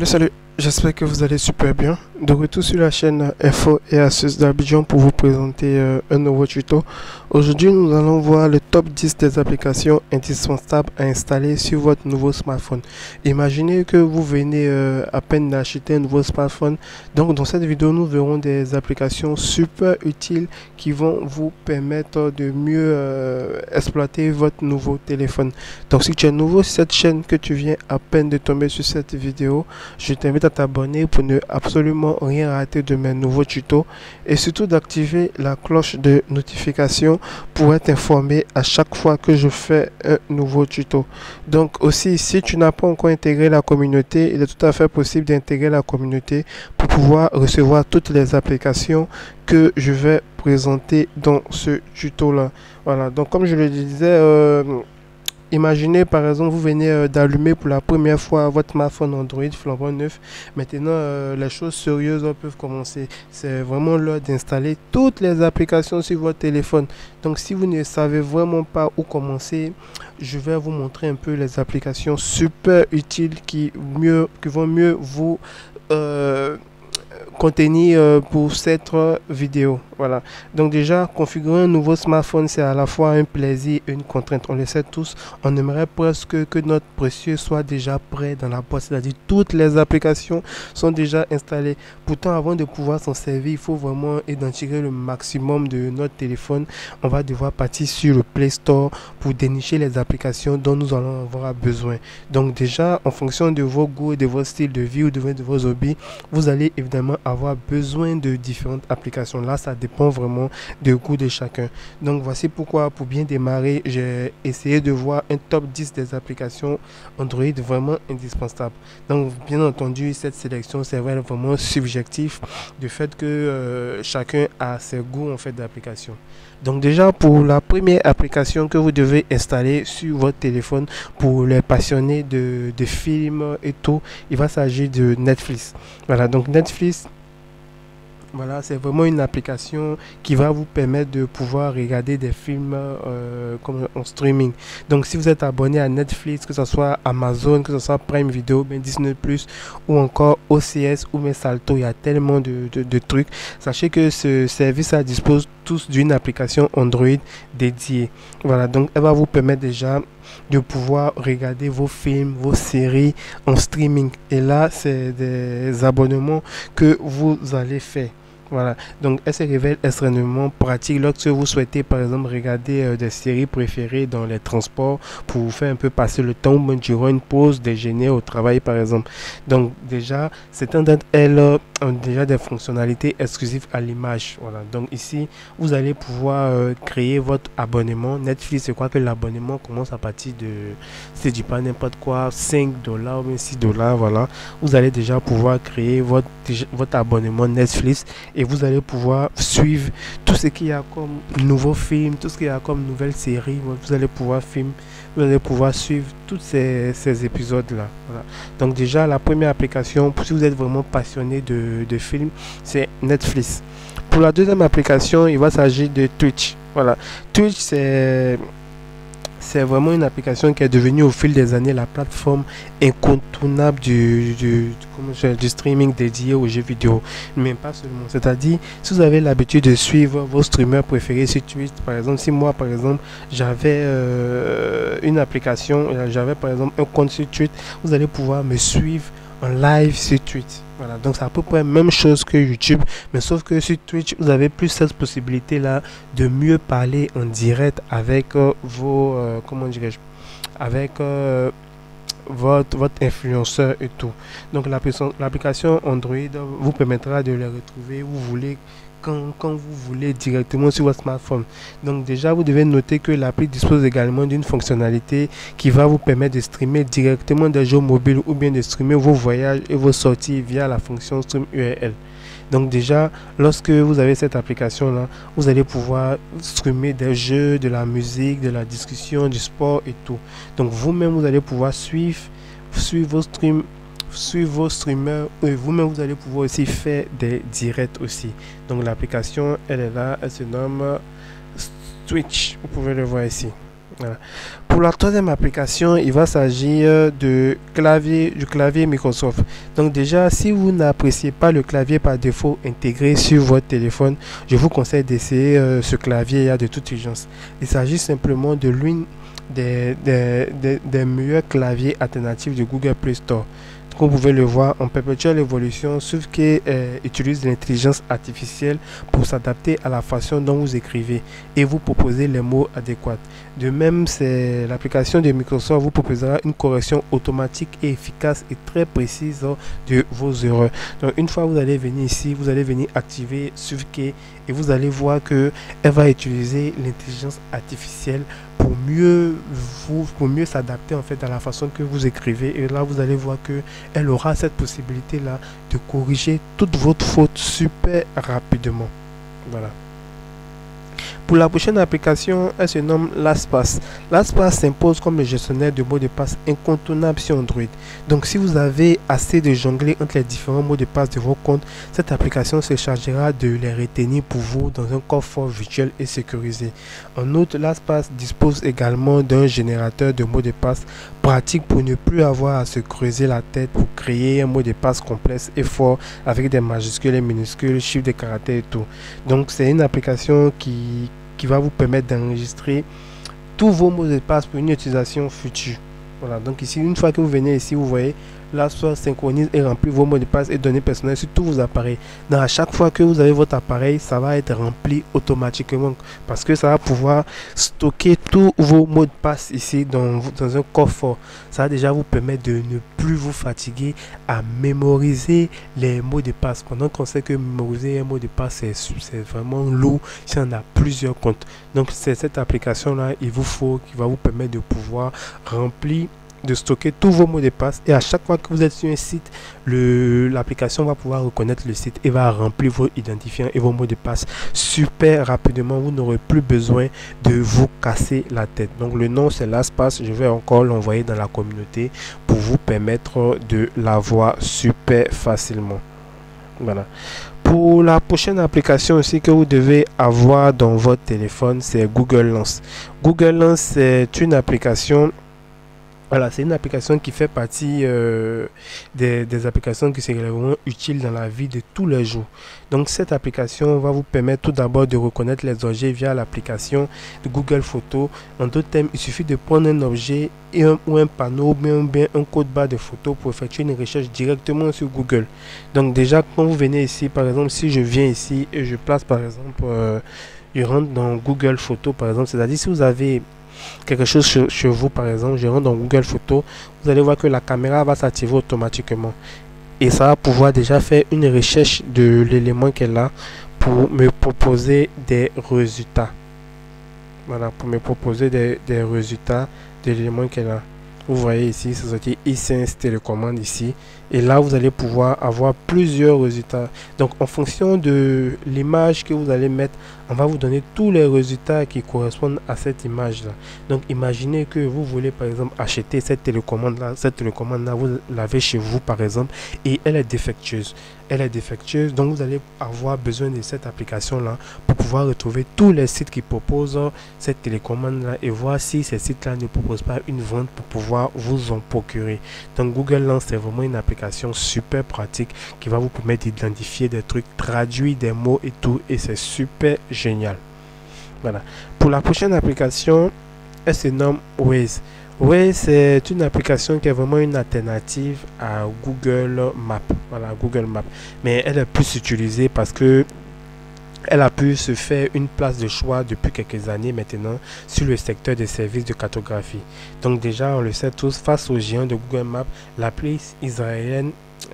Salut, j'espère que vous allez super bien. De retour sur la chaîne Info et Astuces d'Abidjan pour vous présenter un nouveau tuto. Aujourd'hui, nous allons voir le top 10 des applications indispensables à installer sur votre nouveau smartphone. Imaginez que vous venez à peine d'acheter un nouveau smartphone. Donc, dans cette vidéo, nous verrons des applications super utiles qui vont vous permettre de mieux exploiter votre nouveau téléphone. Donc, si tu es nouveau sur cette chaîne, que tu viens à peine de tomber sur cette vidéo, je t'invite à t'abonner pour ne absolument rien rater de mes nouveaux tutos et surtout d'activer la cloche de notification pour être informé à chaque fois que je fais un nouveau tuto. Donc aussi, si tu n'as pas encore intégré la communauté, il est tout à fait possible d'intégrer la communauté pour pouvoir recevoir toutes les applications que je vais présenter dans ce tuto là. Voilà, donc comme je le disais, imaginez par exemple, vous venez d'allumer pour la première fois votre smartphone Android flambant neuf. Maintenant, les choses sérieuses peuvent commencer. C'est vraiment l'heure d'installer toutes les applications sur votre téléphone. Donc si vous ne savez vraiment pas où commencer, je vais vous montrer un peu les applications super utiles qui vont mieux vous contenir pour cette vidéo. Voilà, donc déjà configurer un nouveau smartphone, c'est à la fois un plaisir et une contrainte. On le sait tous, on aimerait presque que notre précieux soit déjà prêt dans la boîte, c'est-à-dire toutes les applications sont déjà installées. Pourtant, avant de pouvoir s'en servir, il faut vraiment identifier le maximum de notre téléphone. On va devoir partir sur le Play Store pour dénicher les applications dont nous allons avoir besoin. Donc déjà, en fonction de vos goûts et de votre style de vie ou de vos hobbies, vous allez évidemment avoir besoin de différentes applications. Là, ça dépend vraiment du goût de chacun. Donc voici pourquoi, pour bien démarrer, j'ai essayé de voir un top 10 des applications Android vraiment indispensables. Donc bien entendu, cette sélection c'est vraiment subjectif du fait que chacun a ses goûts en fait d'application. Donc déjà, pour la première application que vous devez installer sur votre téléphone pour les passionnés de films et tout, il va s'agir de Netflix. Voilà, donc Netflix, voilà, c'est vraiment une application qui va vous permettre de pouvoir regarder des films comme en streaming. Donc si vous êtes abonné à Netflix, que ce soit Amazon, que ce soit Prime Video, Disney+, ou encore OCS ou Salto, il y a tellement de trucs. Sachez que ce service dispose tous d'une application Android dédiée. Voilà, donc elle va vous permettre déjà de pouvoir regarder vos films, vos séries en streaming. Et là, c'est des abonnements que vous allez faire. Voilà, donc elle se révèle extrêmement pratique lorsque vous souhaitez par exemple regarder des séries préférées dans les transports pour vous faire un peu passer le temps ou durant une pause déjeuner au travail par exemple. Donc déjà, certaines d'entre elles ont déjà des fonctionnalités exclusives à l'image. Voilà, donc ici vous allez pouvoir créer votre abonnement Netflix. Je crois que l'abonnement commence à partir de, si je dis pas n'importe quoi, $5 ou bien $6. Voilà, vous allez déjà pouvoir créer votre abonnement Netflix et vous allez pouvoir suivre tout ce qu'il y a comme nouveaux films, tout ce qu'il y a comme nouvelles séries. Vous allez pouvoir suivre tous ces épisodes là. Voilà. Donc déjà, la première application, si vous êtes vraiment passionné de films, c'est Netflix. Pour la deuxième application, il va s'agir de Twitch. Voilà, Twitch c'est vraiment une application qui est devenue au fil des années la plateforme incontournable du streaming dédié aux jeux vidéo. Mais pas seulement. C'est-à-dire, si vous avez l'habitude de suivre vos streamers préférés sur Twitch, par exemple, si moi, par exemple, j'avais une application, j'avais par exemple un compte sur Twitch, vous allez pouvoir me suivre en live sur Twitch. Voilà, donc c'est à peu près la même chose que YouTube, mais sauf que sur Twitch, vous avez plus cette possibilité là de mieux parler en direct avec vos comment dirais-je, avec votre influenceur et tout. Donc l'application Android vous permettra de les retrouver où vous voulez, quand vous voulez, directement sur votre smartphone. Donc déjà, vous devez noter que l'appli dispose également d'une fonctionnalité qui va vous permettre de streamer directement des jeux mobiles ou bien de streamer vos voyages et vos sorties via la fonction Stream URL. Donc déjà, lorsque vous avez cette application là, vous allez pouvoir streamer des jeux, de la musique, de la discussion, du sport et tout. Donc vous-même, vous allez pouvoir suivre vos streams, suivre vos streamers, et vous-même vous allez pouvoir aussi faire des directs aussi. Donc l'application, elle est là, elle se nomme Twitch, vous pouvez le voir ici. Voilà. Pour la troisième application, il va s'agir du clavier Microsoft. Donc déjà, si vous n'appréciez pas le clavier par défaut intégré sur votre téléphone, je vous conseille d'essayer ce clavier de toute urgence. Il s'agit simplement de l'une des meilleurs claviers alternatifs de Google Play Store. Comme vous pouvez le voir, en perpétuelle évolution, sauf qui utilise l'intelligence artificielle pour s'adapter à la façon dont vous écrivez et vous proposer les mots adéquats. De même, c'est l'application de Microsoft vous proposera une correction automatique et efficace et très précise de vos erreurs. Donc une fois que vous allez venir ici, vous allez venir activer SwiftKey et vous allez voir que elle va utiliser l'intelligence artificielle pour mieux s'adapter en fait à la façon que vous écrivez, et là vous allez voir que elle aura cette possibilité là de corriger toutes vos fautes super rapidement. Voilà. Pour la prochaine application, elle se nomme LastPass. LastPass s'impose comme le gestionnaire de mots de passe incontournable sur Android. Donc si vous avez assez de jongler entre les différents mots de passe de vos comptes, cette application se chargera de les retenir pour vous dans un coffre virtuel et sécurisé. En outre, LastPass dispose également d'un générateur de mots de passe pratique pour ne plus avoir à se creuser la tête pour créer un mot de passe complexe et fort avec des majuscules et minuscules, chiffres de caractères et tout. Donc c'est une application qui va vous permettre d'enregistrer tous vos mots de passe pour une utilisation future. Voilà, donc ici, une fois que vous venez ici, vous voyez, LastPass synchronise et remplit vos mots de passe et données personnelles sur tous vos appareils. Donc à chaque fois que vous avez votre appareil, ça va être rempli automatiquement parce que ça va pouvoir stocker tous vos mots de passe ici dans un coffre. Ça va déjà vous permettre de ne plus vous fatiguer à mémoriser les mots de passe. Pendant qu'on sait que mémoriser un mot de passe, c'est vraiment lourd si on a plusieurs comptes. Donc c'est cette application là, il vous faut, qui va vous permettre de pouvoir remplir, de stocker tous vos mots de passe, et à chaque fois que vous êtes sur un site, l'application va pouvoir reconnaître le site et va remplir vos identifiants et vos mots de passe super rapidement. Vous n'aurez plus besoin de vous casser la tête. Donc le nom c'est LastPass. Je vais encore l'envoyer dans la communauté pour vous permettre de l'avoir super facilement. Voilà. Pour la prochaine application aussi que vous devez avoir dans votre téléphone, c'est Google Lens. Google Lens, c'est une application. Voilà, c'est une application qui fait partie des applications qui sont vraiment utiles dans la vie de tous les jours. Donc cette application va vous permettre tout d'abord de reconnaître les objets via l'application de Google Photos. En d'autres termes, il suffit de prendre un objet ou un panneau ou bien un code barre de photos pour effectuer une recherche directement sur Google. Donc déjà, quand vous venez ici, par exemple, si je viens ici et je place par exemple, je rentre dans Google Photos par exemple, c'est-à-dire si vous avez quelque chose chez vous, par exemple, je rentre dans Google Photos, vous allez voir que la caméra va s'activer automatiquement et ça va pouvoir déjà faire une recherche de l'élément qu'elle a pour me proposer des résultats. Voilà, pour me proposer des résultats de l'élément qu'elle a. Vous voyez ici, c'est sorti iSense télécommande ici. Et là, vous allez pouvoir avoir plusieurs résultats. Donc, en fonction de l'image que vous allez mettre, on va vous donner tous les résultats qui correspondent à cette image-là. Donc, imaginez que vous voulez, par exemple, acheter cette télécommande-là. Cette télécommande-là, vous l'avez chez vous, par exemple, et elle est défectueuse. Elle est défectueuse, donc vous allez avoir besoin de cette application-là pour pouvoir retrouver tous les sites qui proposent cette télécommande-là et voir si ces sites-là ne proposent pas une vente pour pouvoir vous en procurer. Donc Google Lens, c'est vraiment une application super pratique qui va vous permettre d'identifier des trucs, traduire des mots et tout, et c'est super génial. Voilà. Pour la prochaine application, elle se nomme Waze. Waze, c'est une application qui est vraiment une alternative à Google Maps. Voilà, Google Maps. Mais elle est plus utilisée parce que elle a pu se faire une place de choix depuis quelques années maintenant sur le secteur des services de cartographie. Donc déjà, on le sait tous, face aux géants de Google Maps, l'appli israélienne,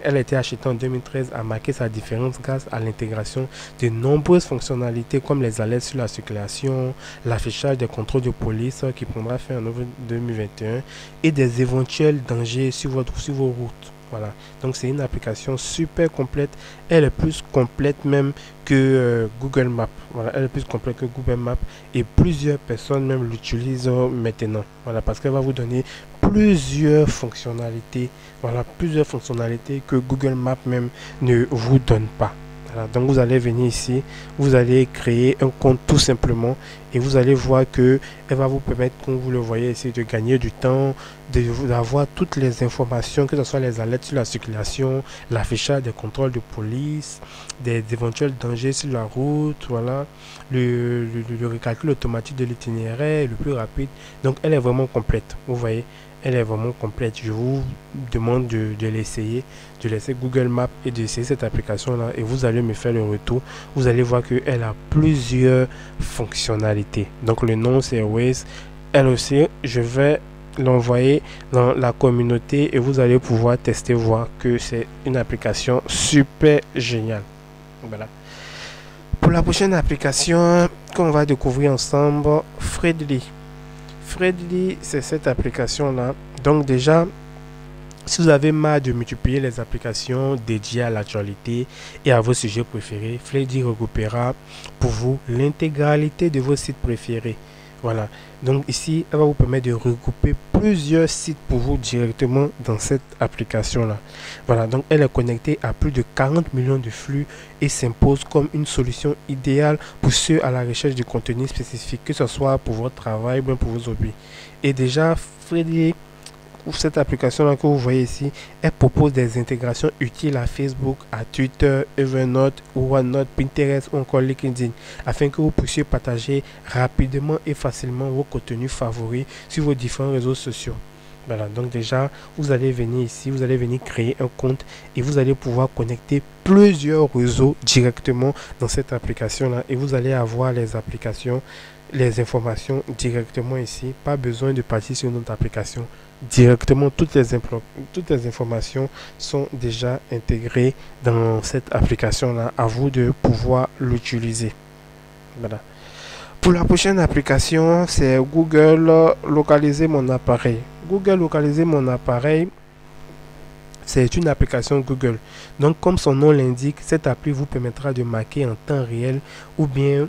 elle a été achetée en 2013, a marqué sa différence grâce à l'intégration de nombreuses fonctionnalités comme les alertes sur la circulation, l'affichage des contrôles de police qui prendra fin en novembre 2021 et des éventuels dangers sur vos routes. Voilà, donc c'est une application super complète. Elle est plus complète même que Google Maps. Voilà, elle est plus complète que Google Maps et plusieurs personnes même l'utilisent maintenant. Voilà, parce qu'elle va vous donner plusieurs fonctionnalités. Voilà, plusieurs fonctionnalités que Google Maps même ne vous donne pas. Voilà, donc vous allez venir ici, vous allez créer un compte tout simplement et vous allez voir que elle va vous permettre, comme vous le voyez ici, de gagner du temps, d'avoir toutes les informations, que ce soit les alertes sur la circulation, l'affichage des contrôles de police, des éventuels dangers sur la route, voilà, le recalcul automatique de l'itinéraire le plus rapide. Donc elle est vraiment complète, vous voyez. Elle est vraiment complète. Je vous demande de l'essayer, de laisser Google Maps et d'essayer cette application là et vous allez me faire le retour. Vous allez voir qu'elle a plusieurs fonctionnalités. Donc le nom c'est Waze. Elle aussi, je vais l'envoyer dans la communauté et vous allez pouvoir tester, voir que c'est une application super géniale. Voilà. Pour la prochaine application qu'on va découvrir ensemble, Fredly. Fredly, c'est cette application-là. Donc déjà, si vous avez marre de multiplier les applications dédiées à l'actualité et à vos sujets préférés, Fredly regroupera pour vous l'intégralité de vos sites préférés. Voilà. Donc ici, elle va vous permettre de regrouper plusieurs sites pour vous directement dans cette application-là. Voilà. Donc elle est connectée à plus de 40 millions de flux et s'impose comme une solution idéale pour ceux à la recherche de contenu spécifique, que ce soit pour votre travail ou bien pour vos hobbies. Et déjà, Fredly, cette application là que vous voyez ici, elle propose des intégrations utiles à Facebook, à Twitter, Evernote, OneNote, Pinterest ou encore LinkedIn, afin que vous puissiez partager rapidement et facilement vos contenus favoris sur vos différents réseaux sociaux. Voilà, donc déjà, vous allez venir ici, vous allez venir créer un compte et vous allez pouvoir connecter plusieurs réseaux directement dans cette application là et vous allez avoir les applications, les informations directement ici. Pas besoin de partir sur notre application. Directement, toutes les informations sont déjà intégrées dans cette application là. À vous de pouvoir l'utiliser. Voilà. Pour la prochaine application, c'est Google localiser mon appareil. Google localiser mon appareil, c'est une application Google. Donc comme son nom l'indique, cette appli vous permettra de marquer en temps réel ou bien,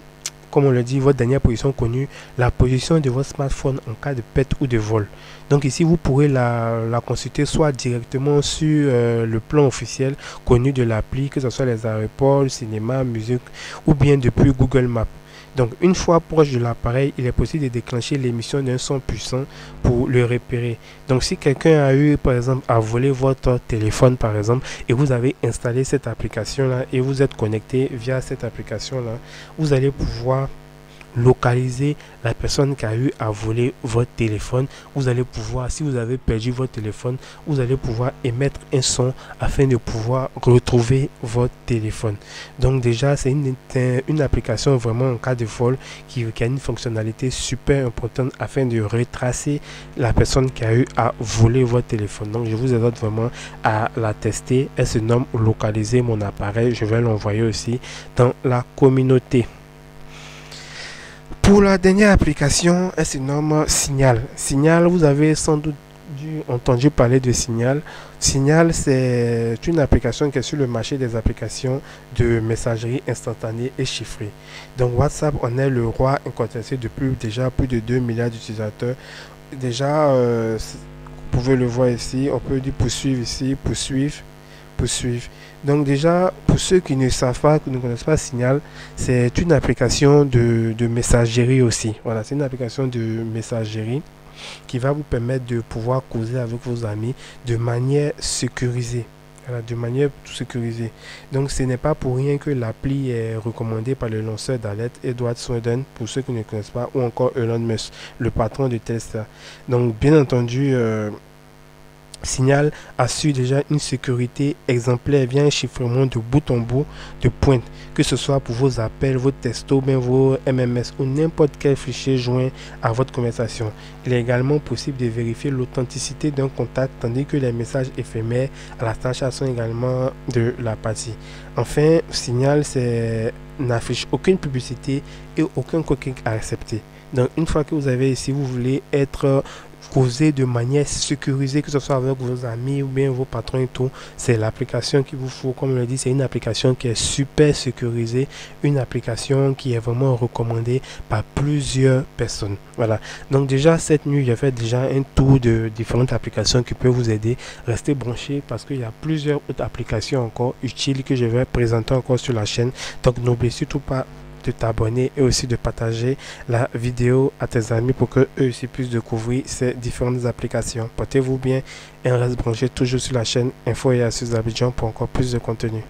comme on le dit, votre dernière position connue, la position de votre smartphone en cas de perte ou de vol. Donc ici, vous pourrez la consulter soit directement sur le plan officiel connu de l'appli, que ce soit les aéroports, le cinéma, musique, ou bien depuis Google Maps. Donc une fois proche de l'appareil, il est possible de déclencher l'émission d'un son puissant pour le repérer. Donc si quelqu'un a eu par exemple à voler votre téléphone par exemple et vous avez installé cette application là et vous êtes connecté via cette application là, vous allez pouvoir localiser la personne qui a eu à voler votre téléphone. Vous allez pouvoir, si vous avez perdu votre téléphone, vous allez pouvoir émettre un son afin de pouvoir retrouver votre téléphone. Donc déjà, c'est une application vraiment en cas de vol qui a une fonctionnalité super importante afin de retracer la personne qui a eu à voler votre téléphone. Donc je vous invite vraiment à la tester. Elle se nomme localiser mon appareil. Je vais l'envoyer aussi dans la communauté. Pour la dernière application, elle se nomme Signal. Signal, vous avez sans doute entendu parler de Signal. Signal, c'est une application qui est sur le marché des applications de messagerie instantanée et chiffrée. Donc WhatsApp en est le roi incontesté depuis déjà plus de 2 milliards d'utilisateurs. Déjà, vous pouvez le voir ici, on peut dire poursuivre ici, poursuivre. Donc déjà, pour ceux qui ne savent pas, qui ne connaissent pas Signal, c'est une application de messagerie aussi. Voilà, c'est une application de messagerie qui va vous permettre de pouvoir causer avec vos amis de manière sécurisée. Voilà, de manière sécurisée. Donc ce n'est pas pour rien que l'appli est recommandée par le lanceur d'alerte Edward Snowden, pour ceux qui ne connaissent pas, ou encore Elon Musk, le patron de Tesla. Donc bien entendu, Signal assure déjà une sécurité exemplaire via un chiffrement de bout en bout de pointe, que ce soit pour vos appels, vos textos, bien vos MMS ou n'importe quel fichier joint à votre conversation. Il est également possible de vérifier l'authenticité d'un contact, tandis que les messages éphémères à la tâche sont également de la partie. Enfin, Signal n'affiche aucune publicité et aucun cookie à accepter. Donc une fois que vous avez ici, vous voulez être causer de manière sécurisée, que ce soit avec vos amis ou bien vos patrons et tout, c'est l'application qu'il vous faut. Comme je l'ai dit, c'est une application qui est super sécurisée, une application qui est vraiment recommandée par plusieurs personnes. Voilà. Donc déjà, cette nuit, j'ai fait déjà un tour de différentes applications qui peuvent vous aider. Restez branchés parce qu'il y a plusieurs autres applications encore utiles que je vais présenter encore sur la chaîne. Donc n'oublie surtout pas de t'abonner et aussi de partager la vidéo à tes amis pour que eux aussi puissent découvrir ces différentes applications. Portez-vous bien et on reste branché toujours sur la chaîne Info et Astuces d'Abidjan pour encore plus de contenu.